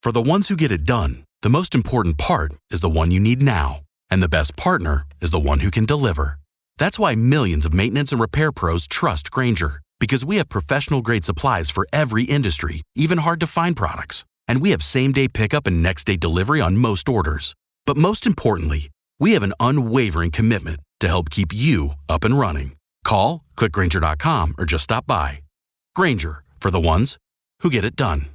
For the ones who get it done, the most important part is the one you need now. And the best partner is the one who can deliver. That's why millions of maintenance and repair pros trust Grainger, because we have professional-grade supplies for every industry, even hard-to-find products. And we have same-day pickup and next-day delivery on most orders. But most importantly, we have an unwavering commitment to help keep you up and running. Call, click Grainger.com, or just stop by. Grainger, for the ones who get it done.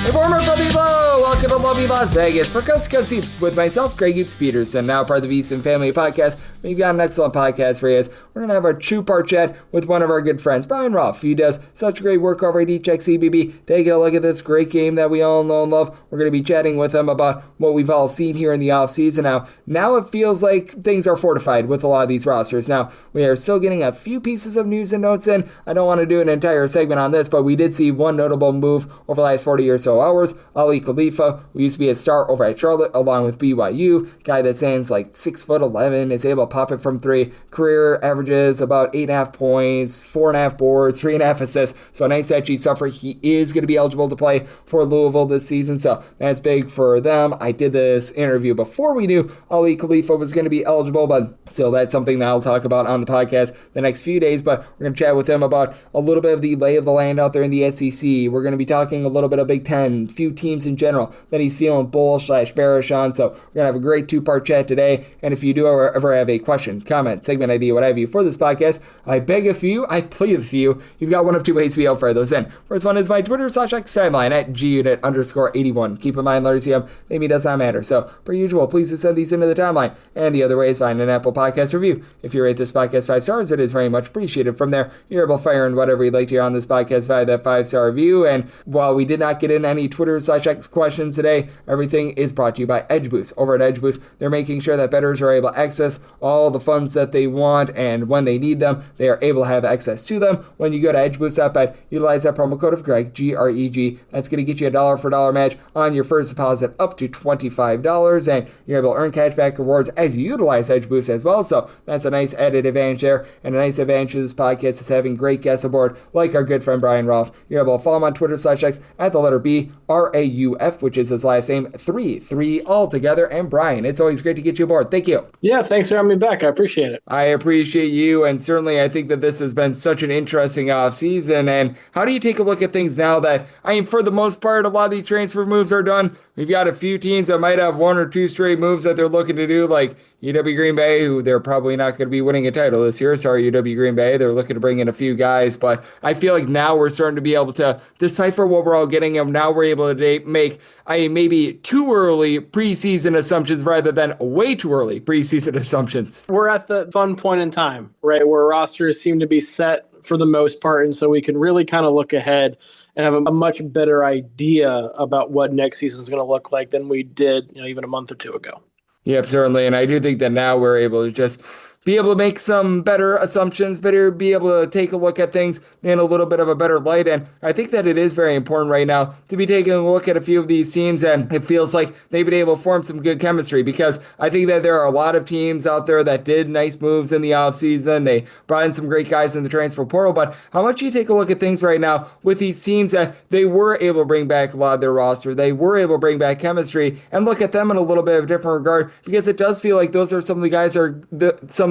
Hey, former Pro people! Welcome to lovely Las Vegas for Coast to Coast Seats with myself, Greg Hoops Peterson, now part of the VSiN Family Podcast. We've got an excellent podcast for you. We're going to have a two-part chat with one of our good friends, Brian Rauf. He does such great work over at ECHECKCBB. Taking a look at this great game that we all know and love. We're going to be chatting with him about what we've all seen here in the offseason. Now it feels like things are fortified with a lot of these rosters. Now, we are still getting a few pieces of news and notes in. I don't want to do an entire segment on this, but we did see one notable move over the last 40 or so hours. Ali Khalifa, who used to be a star over at Charlotte, along with BYU, guy that stands like 6'11", is able to pop it from three. Career averages about 8.5 points, 4.5 boards, 3.5 assists. So a nice stat sheet stuffer. He is going to be eligible to play for Louisville this season, so that's big for them. I did this interview before we knew Ali Khalifa was going to be eligible, but still, that's something that I'll talk about on the podcast the next few days. But we're going to chat with him about a little bit of the lay of the land out there in the SEC. We're going to be talking a little bit of Big Ten, few teams in general that he's feeling bullish/bearish on. So we're going to have a great two-part chat today. And if you do ever have a question, comment, segment idea, what have you for this podcast, I beg of you, I plead with you, you've got one of two ways to be able to fire those in. First one is my Twitter/X timeline at gunit_81. Keep in mind, letters CM, maybe does not matter. So, per usual, please send these into the timeline. And the other way is find an Apple Podcast review. If you rate this podcast 5 stars, it is very much appreciated. From there, you're able to fire in whatever you'd like to hear on this podcast via that 5-star review. And while we did not get in any Twitter/X questions today, everything is brought to you by Edge Boost. Over at Edge Boost, they're making sure that bettors are able to access all the funds that they want, and when they need them, they are able to have access to them. When you go to edgeboost.bet, utilize that promo code of Greg, G-R-E-G. That's going to get you a dollar for dollar match on your first deposit up to $25, and you're able to earn cashback rewards as you utilize Edge Boost as well. So that's a nice added advantage there, and a nice advantage of this podcast is having great guests aboard like our good friend Brian Rauf. You're able to follow him on Twitter/X at the letter B, R-A-U-F, which is his last name, 3 all together. And Brian, it's always great to get you aboard. Thank you. Yeah, thanks for having me back. I appreciate it. I appreciate you, and certainly I think that this has been such an interesting offseason. And how do you take a look at things now that, for the most part, a lot of these transfer moves are done? We've got a few teams that might have one or two straight moves that they're looking to do, like UW Green Bay, who they're probably not going to be winning a title this year. Sorry, UW Green Bay. They're looking to bring in a few guys, but I feel like now we're starting to be able to decipher what we're all getting, and now we're able to make maybe too early preseason assumptions rather than way too early preseason assumptions. We're at the fun point in time, right, where rosters seem to be set for the most part, and so we can really kind of look ahead and have a much better idea about what next season is going to look like than we did, even a month or two ago. Yep, certainly. And I do think that now we're able to just be able to make some better assumptions, be able to take a look at things in a little bit of a better light. And I think that it is very important right now to be taking a look at a few of these teams, and it feels like they've been able to form some good chemistry, because I think that there are a lot of teams out there that did nice moves in the offseason. They brought in some great guys in the transfer portal, but how much do you take a look at things right now with these teams that they were able to bring back a lot of their roster, they were able to bring back chemistry, and look at them in a little bit of a different regard, because it does feel like those are some of the guys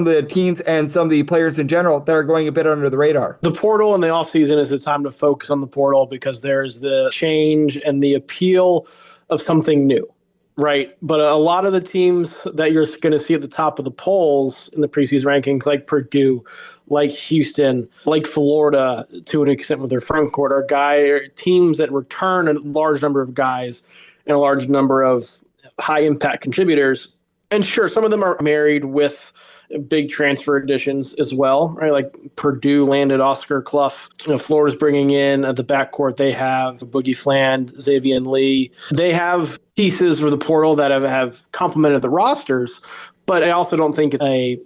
some of the teams and some of the players in general that are going a bit under the radar. The portal in the offseason is the time to focus on the portal, because there's the change and the appeal of something new, right? But a lot of the teams that you're going to see at the top of the polls in the preseason rankings, like Purdue, like Houston, like Florida, to an extent with their front court, are teams that return a large number of guys and a large number of high-impact contributors. And sure, some of them are married with big transfer additions as well, right? Like Purdue landed Oscar Clough. Florida's bringing in the backcourt. They have Boogie Fland, Xavier Lee. They have pieces for the portal that have complemented the rosters, but I also don't think it's a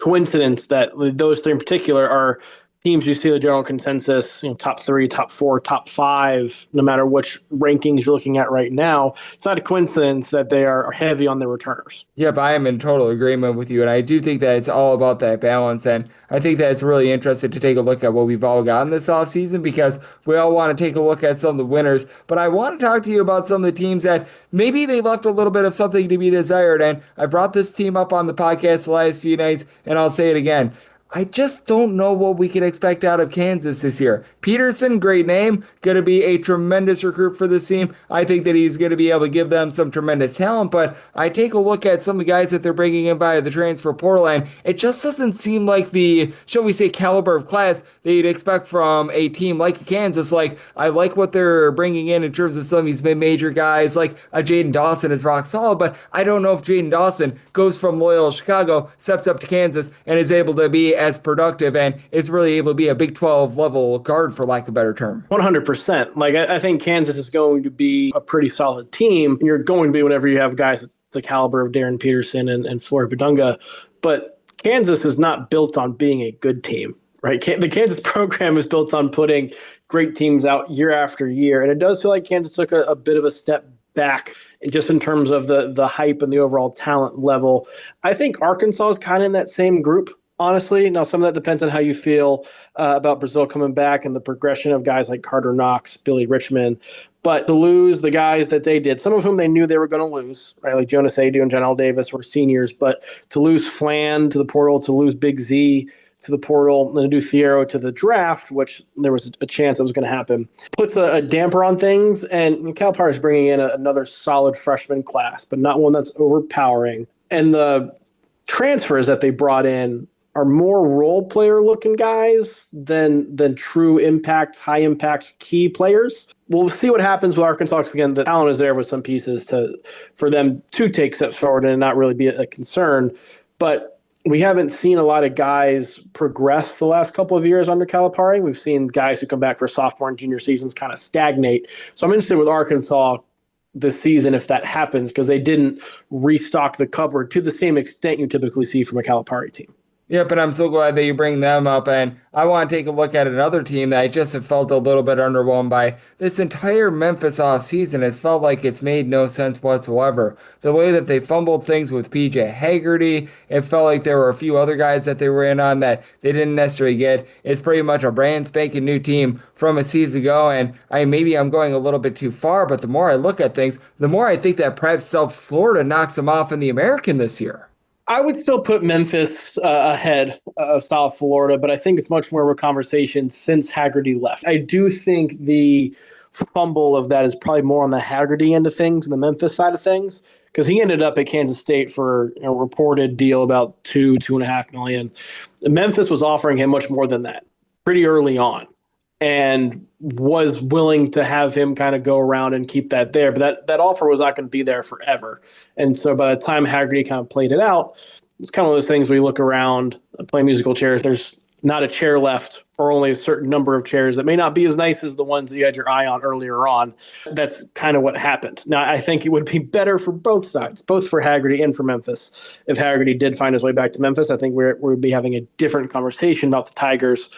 coincidence that those three in particular are teams you see the general consensus, top 3, top 4, top 5, no matter which rankings you're looking at right now, it's not a coincidence that they are heavy on their returners. Yep, I am in total agreement with you, and I do think that it's all about that balance, and I think that it's really interesting to take a look at what we've all gotten this offseason because we all want to take a look at some of the winners, but I want to talk to you about some of the teams that maybe they left a little bit of something to be desired, and I brought this team up on the podcast the last few nights, and I'll say it again. I just don't know what we can expect out of Kansas this year. Peterson, great name, going to be a tremendous recruit for this team. I think that he's going to be able to give them some tremendous talent, but I take a look at some of the guys that they're bringing in via the transfer portal, and it just doesn't seem like the, shall we say, caliber of class that you'd expect from a team like Kansas. Like, I like what they're bringing in terms of some of these mid-major guys, like a Jaden Dawson is rock solid, but I don't know if Jaden Dawson goes from Loyola Chicago, steps up to Kansas, and is able to be as productive and is really able to be a Big 12 level guard, for lack of a better term. 100%. Like, I think Kansas is going to be a pretty solid team. You're going to be whenever you have guys the caliber of Darren Peterson and Flory Badunga. But Kansas is not built on being a good team, right? The Kansas program is built on putting great teams out year after year. And it does feel like Kansas took a bit of a step back just in terms of the hype and the overall talent level. I think Arkansas is kind of in that same group. Honestly, now some of that depends on how you feel about Brazile coming back and the progression of guys like Carter Knox, Billy Richmond. But to lose the guys that they did, some of whom they knew they were going to lose, right? Like Jonas Adu and John L. Davis were seniors, but to lose Flan to the portal, to lose Big Z to the portal, and to do Fierro to the draft, which there was a chance it was going to happen, puts a damper on things. And Calipari is bringing in another solid freshman class, but not one that's overpowering. And the transfers that they brought in are more role player looking guys than true impact, high impact key players. We'll see what happens with Arkansas. Again, the talent is there with some pieces for them to take steps forward and not really be a concern. But we haven't seen a lot of guys progress the last couple of years under Calipari. We've seen guys who come back for sophomore and junior seasons kind of stagnate. So I'm interested with Arkansas this season if that happens, because they didn't restock the cupboard to the same extent you typically see from a Calipari team. Yep, and I'm so glad that you bring them up. And I want to take a look at another team that I just have felt a little bit underwhelmed by. This entire Memphis offseason has felt like it's made no sense whatsoever. The way that they fumbled things with PJ Haggerty, it felt like there were a few other guys that they were in on that they didn't necessarily get. It's pretty much a brand spanking new team from a season ago. And maybe I'm going a little bit too far, but the more I look at things, the more I think that perhaps South Florida knocks them off in the American this year. I would still put Memphis ahead of South Florida, but I think it's much more of a conversation since Haggerty left. I do think the fumble of that is probably more on the Haggerty end of things than the Memphis side of things, because he ended up at Kansas State for a reported deal about $2.5 million. Memphis was offering him much more than that pretty early on, and was willing to have him kind of go around and keep that there. But that offer was not going to be there forever. And so by the time Haggerty kind of played it out, it's kind of one of those things where you look around, play musical chairs, there's not a chair left, or only a certain number of chairs that may not be as nice as the ones that you had your eye on earlier on. That's kind of what happened. Now, I think it would be better for both sides, both for Haggerty and for Memphis. If Haggerty did find his way back to Memphis, I think we'd be having a different conversation about the Tigers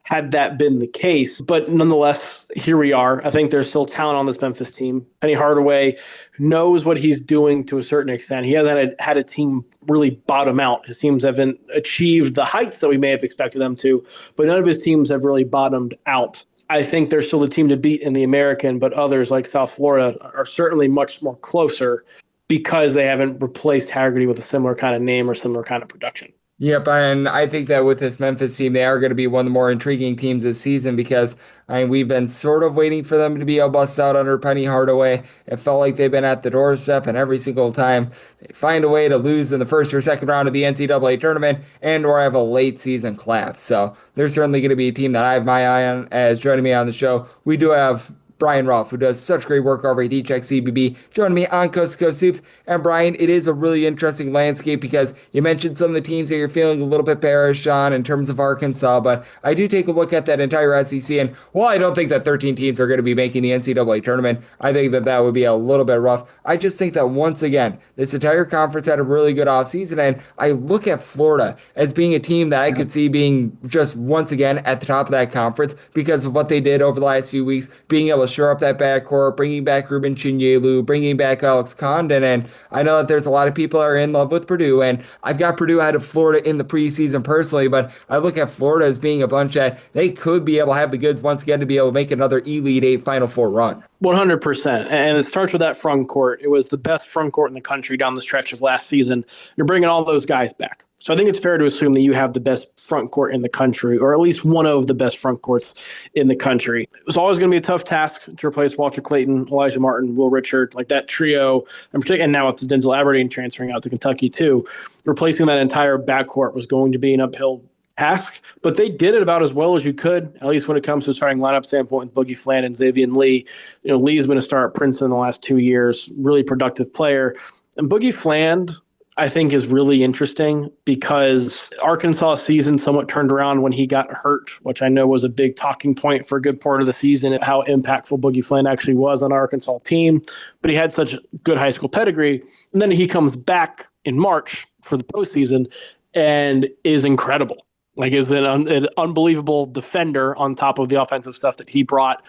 had that been the case. But nonetheless, here we are. I think there's still talent on this Memphis team. Penny Hardaway knows what he's doing to a certain extent. He hasn't had a team really bottom out. His teams haven't achieved the heights that we may have expected them to, but none of his teams have really bottomed out. I think they're still the team to beat in the American, but others like South Florida are certainly much more closer because they haven't replaced Haggerty with a similar kind of name or similar kind of production. Yep, and I think that with this Memphis team, they are going to be one of the more intriguing teams this season because we've been sort of waiting for them to be able to bust out under Penny Hardaway. It felt like they've been at the doorstep, and every single time they find a way to lose in the first or second round of the NCAA tournament and or have a late season collapse. So they're certainly going to be a team that I have my eye on as joining me on the show. We do have Brian Rauf, who does such great work over at Check CBB, joining me on Coast to Coast Hoops. And Brian, it is a really interesting landscape because you mentioned some of the teams that you're feeling a little bit bearish on in terms of Arkansas, but I do take a look at that entire SEC, and while I don't think that 13 teams are going to be making the NCAA tournament, I think that that would be a little bit rough. I just think that once again, this entire conference had a really good offseason, and I look at Florida as being a team that I could see being just once again at the top of that conference because of what they did over the last few weeks, being able to shore up that backcourt, bringing back Ruben Chinyelu, bringing back Alex Condon, and I know that there's a lot of people that are in love with Purdue, and I've got Purdue out of Florida in the preseason personally, but I look at Florida as being a bunch that they could be able to have the goods once again to be able to make another Elite Eight Final Four run. 100%. And it starts with that front court. It was the best front court in the country down the stretch of last season. You're bringing all those guys back. So I think it's fair to assume that you have the best front court in the country, or at least one of the best front courts in the country. It was always going to be a tough task to replace Walter Clayton, Elijah Martin, Will Richard, like that trio, and now with Denzel Aberdeen transferring out to Kentucky too. Replacing that entire backcourt was going to be an uphill task, but they did it about as well as you could, at least when it comes to starting lineup standpoint with Boogie Flan and Xavier Lee. Lee's been a star at Princeton the last 2 years, really productive player. And Boogie Flan, I think, is really interesting because Arkansas season somewhat turned around when he got hurt, which I know was a big talking point for a good part of the season, how impactful Boogie Flan actually was on Arkansas team. But he had such good high school pedigree. And then he comes back in March for the postseason and is incredible. Like, is an unbelievable defender on top of the offensive stuff that he brought.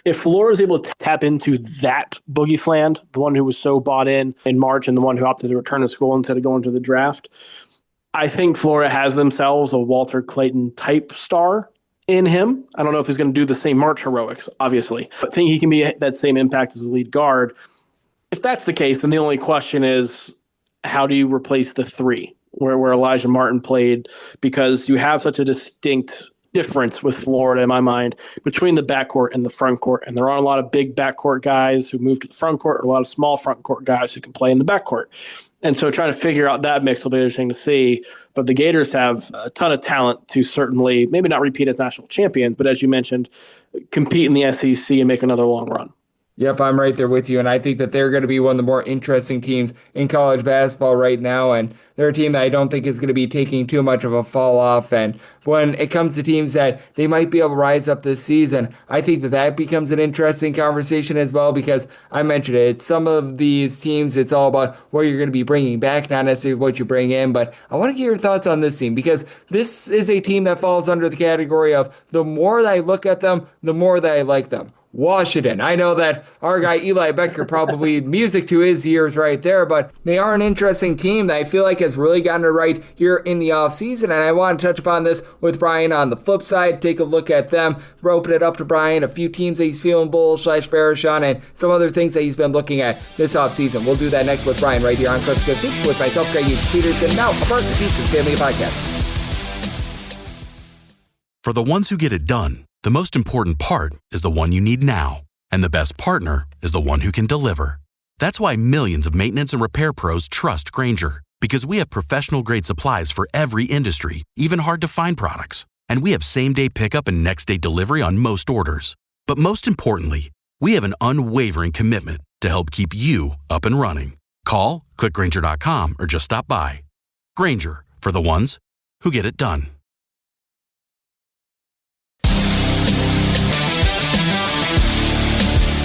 If Florida is able to tap into that Boogie Flan, the one who was so bought in March and the one who opted to return to school instead of going to the draft, I think Florida has themselves a Walter Clayton type star in him. I don't know if he's going to do the same March heroics, obviously, but I think he can be that same impact as a lead guard. If that's the case, then the only question is, how do you replace the three where Elijah Martin played? Because you have such a distinct difference with Florida, in my mind, between the backcourt and the front court. And there aren't a lot of big backcourt guys who move to the front court, or a lot of small front court guys who can play in the backcourt. And so trying to figure out that mix will be interesting to see. But the Gators have a ton of talent to certainly, maybe not repeat as national champions, but as you mentioned, compete in the SEC and make another long run. Yep, I'm right there with you, and I think that they're going to be one of the more interesting teams in college basketball right now, and they're a team that I don't think is going to be taking too much of a fall off, and when it comes to teams that they might be able to rise up this season, I think that that becomes an interesting conversation as well, because I mentioned it, it's some of these teams, it's all about what you're going to be bringing back, not necessarily what you bring in, but I want to get your thoughts on this team, because this is a team that falls under the category of the more that I look at them, the more that I like them. Washington. I know that our guy Eli Becker probably music to his ears right there, but they are an interesting team that I feel like has really gotten it right here in the offseason, and I want to touch upon this with Brian on the flip side, take a look at them, roping it up to Brian, a few teams that he's feeling bullish/bearish on, and some other things that he's been looking at this offseason. We'll do that next with Brian right here on Coast to Coast Hoops with myself, Greg Peterson, now a part of the Pieces Family Podcast. For the ones who get it done, the most important part is the one you need now. And the best partner is the one who can deliver. That's why millions of maintenance and repair pros trust Grainger, because we have professional-grade supplies for every industry, even hard-to-find products. And we have same-day pickup and next-day delivery on most orders. But most importantly, we have an unwavering commitment to help keep you up and running. Call, click Grainger.com, or just stop by. Grainger, for the ones who get it done.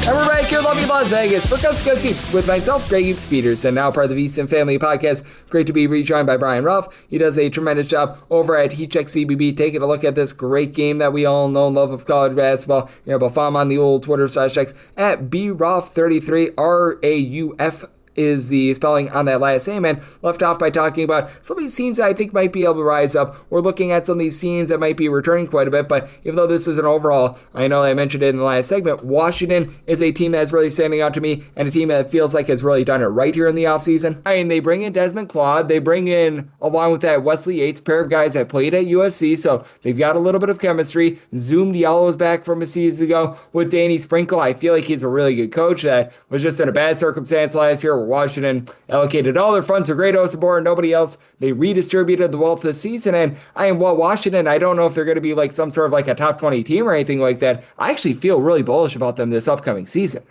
And we're back here in lovely Las Vegas for Coast to Coast Hoops with myself, Greg Peterson, now part of the VSiN Family Podcast. Great to be rejoined by Brian Rauf. He does a tremendous job over at Check CBB, taking a look at this great game that we all know and love of college basketball. You're able to follow him on the old Twitter/X at BRauf33, RAUF is the spelling on that last name, and left off by talking about some of these teams that I think might be able to rise up. We're looking at some of these teams that might be returning quite a bit, but even though this is an overall, I know I mentioned it in the last segment, Washington is a team that's really standing out to me, and a team that feels like has really done it right here in the offseason. I mean, they bring in Desmond Claude, they bring in, along with that, Wesley Yates, pair of guys that played at USC, so they've got a little bit of chemistry. Zoom Diallo is back from a season ago with Danny Sprinkle. I feel like he's a really good coach that was just in a bad circumstance last year, where Washington allocated all their funds to Great Osobor and nobody else. They redistributed the wealth this season. And Washington, I don't know if they're going to be like some sort of like a top 20 team or anything like that. I actually feel really bullish about them this upcoming season.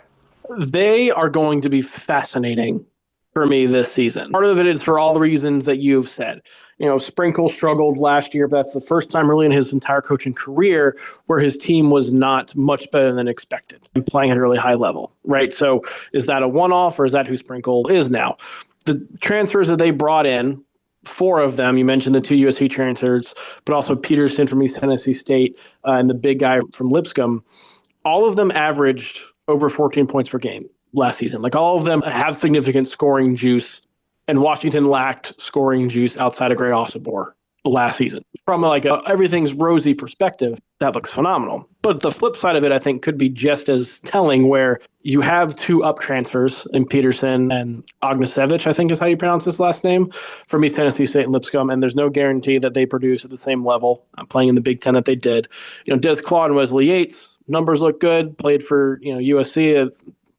They are going to be fascinating for me this season. Part of it is for all the reasons that you've said. Sprinkle struggled last year, but that's the first time really in his entire coaching career where his team was not much better than expected and playing at a really high level, right? So is that a one-off or is that who Sprinkle is now? The transfers that they brought in, 4 of them, you mentioned the 2 USC transfers, but also Peterson from East Tennessee State and the big guy from Lipscomb, all of them averaged over 14 points per game last season. Like all of them have significant scoring juice, and Washington lacked scoring juice outside of Great Osobor last season. From like everything's rosy perspective, that looks phenomenal. But the flip side of it, I think, could be just as telling, where you have 2 up transfers in Peterson and Ognisevich, I think is how you pronounce his last name, from East Tennessee State and Lipscomb, and there's no guarantee that they produce at the same level playing in the Big Ten that they did. Des Claude and Wesley Yates, numbers look good, played for USC,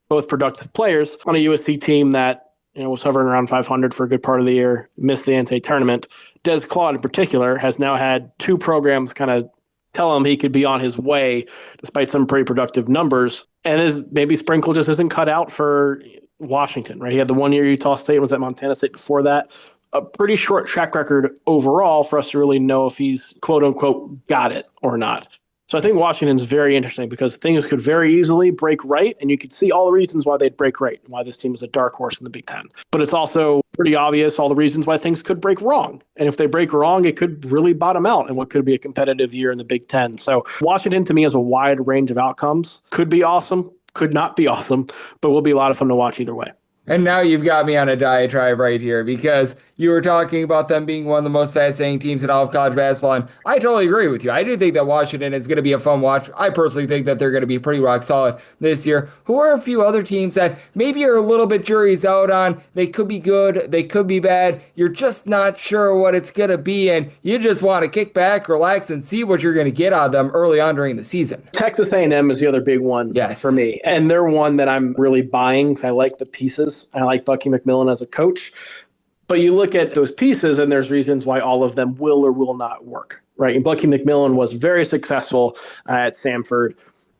both productive players on a USC team that was hovering around 500 for a good part of the year, missed the NCAA tournament. Des Claude in particular has now had 2 programs kind of tell him he could be on his way despite some pretty productive numbers. And maybe Sprinkle just isn't cut out for Washington, right? He had the 1 year Utah State, was at Montana State before that. A pretty short track record overall for us to really know if he's quote unquote got it or not. So I think Washington's very interesting because things could very easily break right, and you could see all the reasons why they'd break right and why this team is a dark horse in the Big Ten. But it's also pretty obvious all the reasons why things could break wrong. And if they break wrong, it could really bottom out in what could be a competitive year in the Big Ten. So Washington, to me, has a wide range of outcomes. Could be awesome, could not be awesome, but will be a lot of fun to watch either way. And now you've got me on a diatribe right here because you were talking about them being one of the most fascinating teams in all of college basketball, and I totally agree with you. I do think that Washington is going to be a fun watch. I personally think that they're going to be pretty rock solid this year. Who are a few other teams that maybe are a little bit jury's out on? They could be good, they could be bad. You're just not sure what it's going to be, and you just want to kick back, relax, and see what you're going to get out of them early on during the season. Texas A&M is the other big one for me, and they're one that I'm really buying because I like the pieces. I like Bucky McMillan as a coach. But you look at those pieces, and there's reasons why all of them will or will not work, right? And Bucky McMillan was very successful at Samford.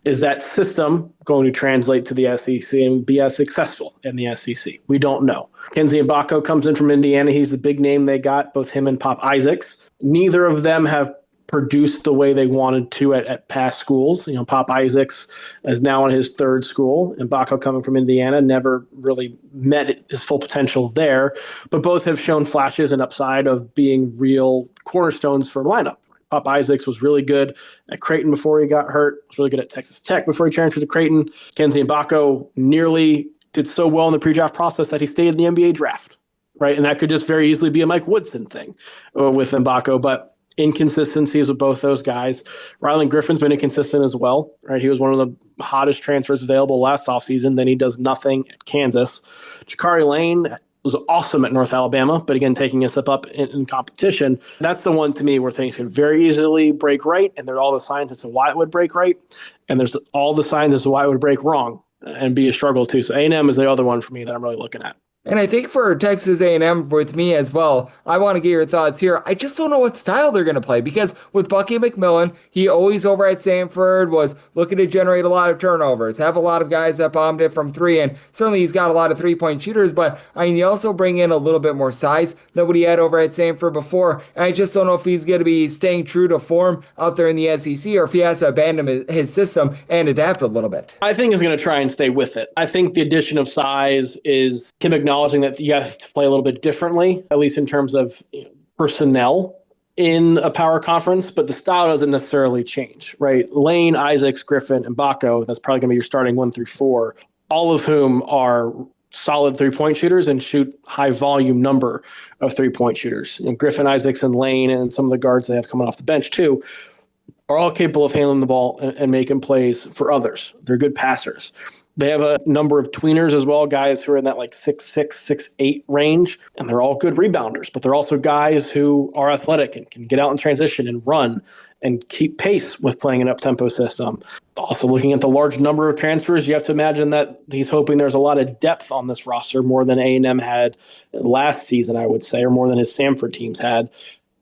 Is that system going to translate to the SEC and be as successful in the SEC? We don't know. Kenzie Mbako comes in from Indiana. He's the big name they got, both him and Pop Isaacs. Neither of them have produced the way they wanted to at past schools. Pop Isaacs is now in his 3rd school, and Mbako, coming from Indiana, never really met his full potential there, but both have shown flashes and upside of being real cornerstones for a lineup. Pop Isaacs was really good at Creighton before he got hurt, was really good at Texas Tech before he transferred to Creighton. Kenzie Mbako nearly did so well in the pre-draft process that he stayed in the NBA draft, right? And that could just very easily be a Mike Woodson thing with Mbako, but inconsistencies with both those guys. Rylan Griffin's been inconsistent as well, right? He was one of the hottest transfers available last offseason. Then he does nothing at Kansas. Jakari Lane was awesome at North Alabama, but again, taking a step up in competition. That's the one to me where things can very easily break right, and there are all the signs as to why it would break right, and there's all the signs as to why it would break wrong and be a struggle too. So A&M is the other one for me that I'm really looking at. And I think for Texas A&M with me as well, I want to get your thoughts here. I just don't know what style they're going to play because with Bucky McMillan, he always over at Samford was looking to generate a lot of turnovers, have a lot of guys that bombed it from 3, and certainly he's got a lot of 3-point shooters, but you also bring in a little bit more size than what he had over at Samford before, and I just don't know if he's going to be staying true to form out there in the SEC or if he has to abandon his system and adapt a little bit. I think he's going to try and stay with it. I think the addition of size is him acknowledging that you have to play a little bit differently, at least in terms of personnel in a power conference, but the style doesn't necessarily change, right? Lane, Isaacs, Griffin, and Mbako, that's probably going to be your starting 1 through 4, all of whom are solid 3-point shooters and shoot high volume number of 3-point shooters. Griffin, Isaacs, and Lane, and some of the guards they have coming off the bench too, are all capable of handling the ball and making plays for others. They're good passers. They have a number of tweeners as well, guys who are in that like 6'6", 6'8" range, and they're all good rebounders, but they're also guys who are athletic and can get out in transition and run and keep pace with playing an up-tempo system. Also, looking at the large number of transfers, you have to imagine that he's hoping there's a lot of depth on this roster, more than A&M had last season, I would say, or more than his Samford teams had,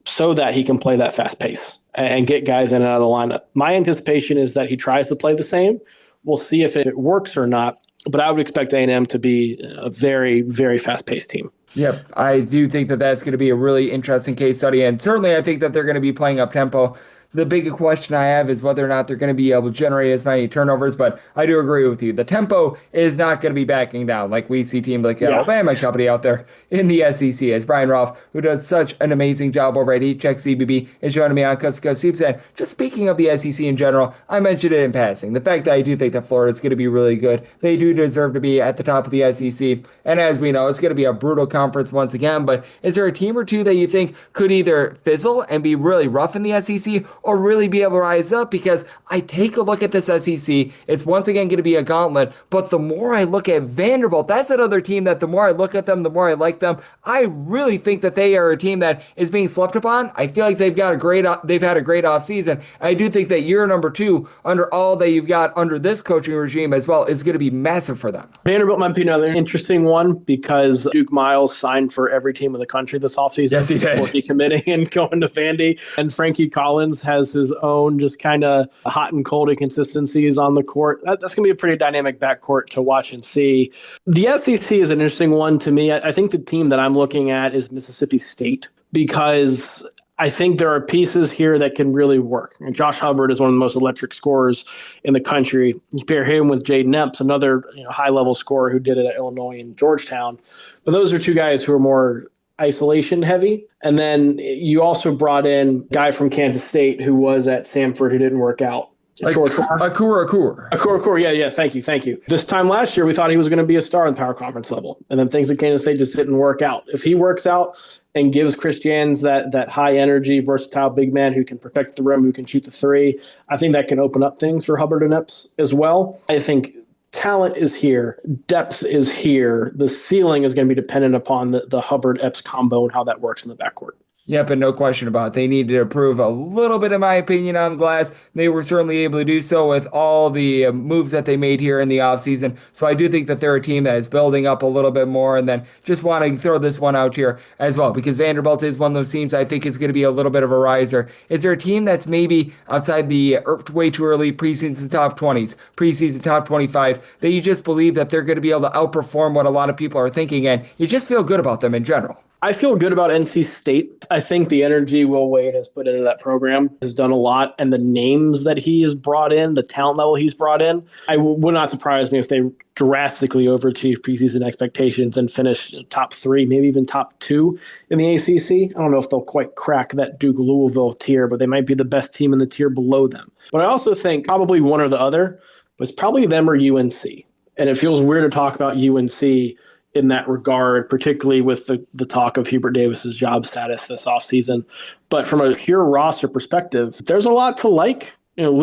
so that he can play that fast pace and get guys in and out of the lineup. My anticipation is that he tries to play the same. We'll see if it works or not, but I would expect A&M to be a very, very fast-paced team. Yep, I do think that that's going to be a really interesting case study, and certainly I think that they're going to be playing up-tempo. The big question I have is whether or not they're going to be able to generate as many turnovers, but I do agree with you. The tempo is not going to be backing down like we see teams like Alabama Company out there in the SEC. As Brian Rauf, who does such an amazing job over at Check CBB, is joining me on Coast to Coast Hoops. And just speaking of the SEC in general, I mentioned it in passing. The fact that I do think that Florida is going to be really good. They do deserve to be at the top of the SEC. And as we know, it's going to be a brutal conference once again. But is there a team or two that you think could either fizzle and be really rough in the SEC or really be able to rise up? Because I take a look at this SEC, it's once again going to be a gauntlet, but the more I look at Vanderbilt, that's another team that the more I look at them, the more I like them. I really think that they are a team that is being slept upon. I feel like they've had a great offseason. I do think that year number 2, under all that you've got under this coaching regime as well, is going to be massive for them. Vanderbilt might be another interesting one because Duke Miles signed for every team in the country this offseason. Yes, he did. Before decommitting and going to Vandy. And Frankie Collins has his own just kind of hot and cold inconsistencies on the court. That's going to be a pretty dynamic backcourt to watch and see. The SEC is an interesting one to me. I think the team that I'm looking at is Mississippi State because I think there are pieces here that can really work. And Josh Hubbard is one of the most electric scorers in the country. You pair him with Jaden Epps, another high-level scorer who did it at Illinois and Georgetown. But those are two guys who are more isolation heavy. And then you also brought in a guy from Kansas State who was at Samford who didn't work out. Akur. Yeah. Thank you. This time last year, we thought he was going to be a star in the power conference level. And then things at Kansas State just didn't work out. If he works out and gives Chris Jans that high energy, versatile big man who can protect the rim, who can shoot the three, I think that can open up things for Hubbard and Epps as well. I think talent is here. Depth is here. The ceiling is going to be dependent upon the Hubbard-Epps combo and how that works in the backcourt. Yep, and no question about it. They needed to improve a little bit, in my opinion, on glass. They were certainly able to do so with all the moves that they made here in the offseason. So I do think that they're a team that is building up a little bit more. And then just want to throw this one out here as well, because Vanderbilt is one of those teams I think is going to be a little bit of a riser. Is there a team that's maybe outside the way too early preseason top 20s, preseason top 25s, that you just believe that they're going to be able to outperform what a lot of people are thinking, and you just feel good about them in general? I feel good about NC State. I think the energy Will Wade has put into that program has done a lot, and the names that he has brought in, the talent level he's brought in, would not surprise me if they drastically overachieve preseason expectations and finish top 3, maybe even top 2 in the ACC. I don't know if they'll quite crack that Duke-Louisville tier, but they might be the best team in the tier below them. But I also think probably one or the other, but it's probably them or UNC. And it feels weird to talk about UNC in that regard, particularly with the talk of Hubert Davis's job status this offseason. But from a pure roster perspective, there's a lot to like.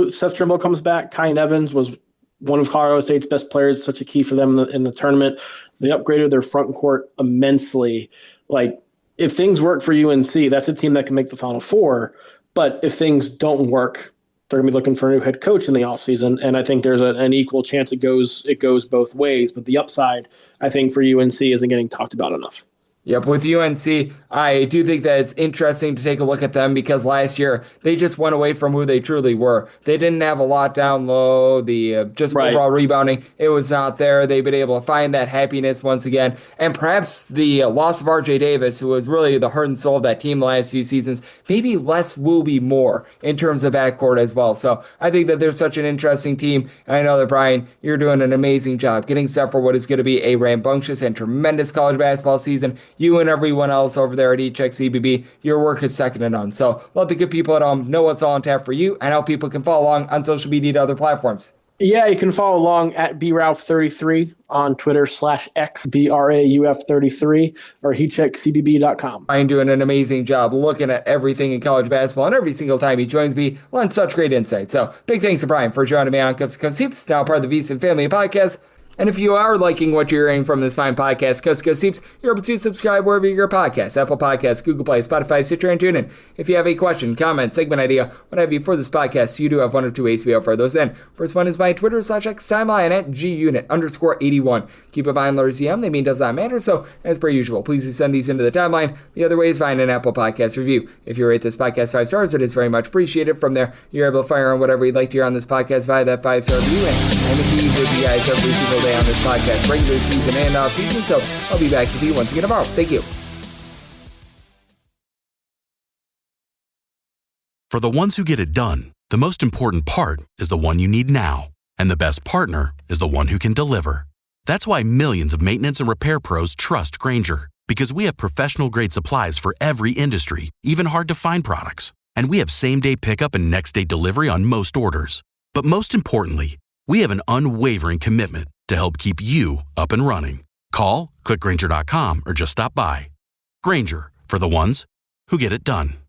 Seth Trimble comes back. Kyan Evans was one of Colorado State's best players, such a key for them in the tournament. They upgraded their front court immensely. Like, if things work for UNC, that's a team that can make the Final Four. But if things don't work, they're going to be looking for a new head coach in the offseason. And I think there's an equal chance it goes both ways. But the upside, I think, for UNC isn't getting talked about enough. Yep, with UNC, I do think that it's interesting to take a look at them because last year they just went away from who they truly were. They didn't have a lot down low. Overall rebounding, it was not there. They've been able to find that happiness once again. And perhaps the loss of RJ Davis, who was really the heart and soul of that team the last few seasons, maybe less will be more in terms of backcourt as well. So I think that they're such an interesting team. And I know that, Brian, you're doing an amazing job getting set for what is going to be a rambunctious and tremendous college basketball season. You and everyone else over there at Check CBB, your work is second to none. So let the good people at home know what's all on tap for you and how people can follow along on social media to other platforms. Yeah, you can follow along at brauf33 on Twitter /X, BRAUF33, or hecheckcbb.com. I'm doing an amazing job looking at everything in college basketball, and every single time he joins me, learn such great insight. So big thanks to Brian for joining me on Coast to Coast Hoops, now part of the VSiN family podcast. And if you are liking what you're hearing from this fine podcast, Coast to Coast Seeps, you're able to subscribe wherever you get your podcasts, Apple Podcasts, Google Play, Spotify, Stitcher, and TuneIn. If you have a question, comment, segment idea, what have you for this podcast, you do have one of two ways to be able to those in. First one is my Twitter/X timeline at gunit_81. Keep in mind, letters EM, they mean does not matter, so as per usual, please do send these into the timeline. The other way is find an Apple Podcast review. If you rate this podcast 5 stars, it is very much appreciated. From there, you're able to fire on whatever you'd like to hear on this podcast via that 5-star review, and I'm indeed with you guys every single day on this podcast, regular season and off season, so I'll be back with you once again tomorrow. Thank you. For the ones who get it done, the most important part is the one you need now. And the best partner is the one who can deliver. That's why millions of maintenance and repair pros trust Grainger, because we have professional-grade supplies for every industry, even hard-to-find products. And we have same-day pickup and next-day delivery on most orders. But most importantly, we have an unwavering commitment to help keep you up and running. Call, click Grainger.com, or just stop by. Grainger, for the ones who get it done.